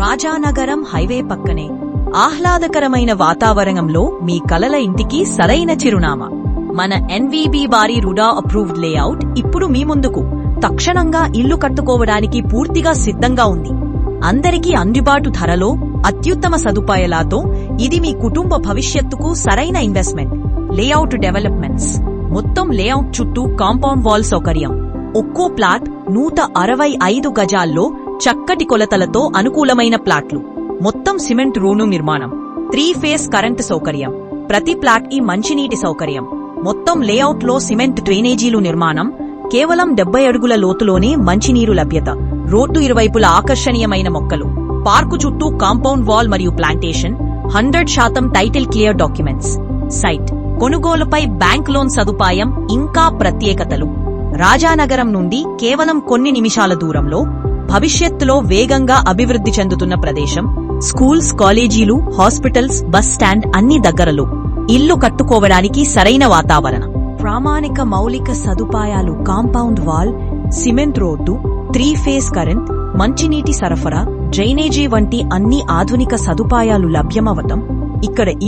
Rajanagaram highway పక్కనే ఆహ్లాదకరమైన వాతావరణంలో మీ కలల ఇంటికి సరైన చిరునామా. మన ఎన్వీబీ వారి రుడా అప్రూవ్డ్ లేఅవుట్ ఇప్పుడు మీ ముందుకు. తక్షణంగా ఇల్లు కట్టుకోవడానికి పూర్తిగా సిద్ధంగా ఉంది. అందరికీ అందుబాటు ధరలో అత్యుత్తమ సదుపాయాలతో ఇది మీ కుటుంబ భవిష్యత్తుకు సరైన ఇన్వెస్ట్మెంట్. Layout developments. మొత్తం లేఅవుట్ చుట్టూ కాంపౌండ్ వాల్ సౌకర్యం. ఒక్కో ప్లాట్ 165 గజాల్లో చక్కటి కొలతలతో అనుకూలమైన ప్లాట్లు. మొత్తం సిమెంట్ రోడ్డు నిర్మాణం. 3 ఫేజ్ కరెంటు సౌకర్యం. ప్రతి ప్లాట్ కి మంచినీటి సౌకర్యం. మొత్తం లేఅవుట్ లో సిమెంట్ డ్రైనేజీలు నిర్మాణం. కేవలం 70 అడుగుల లోతులోనే మంచినీరు లభ్యత. రోడ్డు ఇరువైపులా ఆకర్షణీయమైన మొక్కలు. పార్కు చుట్టూ కాంపౌండ్ వాల్ మరియు plantation. 100% title clear documents. Site కొనుగోలుపై బ్యాంక్ లోన్ సదుపాయం. ఇంకా ప్రత్యేకతలు. రాజానగరం నుండి కేవలం కొన్ని నిమిషాల దూరంలో భవిష్యత్తులో వేగంగా అభివృద్ధి చెందుతున్న ప్రదేశం. స్కూల్స్, కాలేజీలు, హాస్పిటల్స్, బస్ స్టాండ్ అన్ని దగ్గరలో. ఇల్లు కట్టుకోవడానికి సరైన వాతావరణం. ప్రామాణిక మౌలిక సదుపాయాలు. Compound wall, cement road, 3 phase current, మంచినీటి సరఫరా, డ్రైనేజీ వంటి అన్ని ఆధునిక సదుపాయాలు లభ్యమవటం ఇక్కడ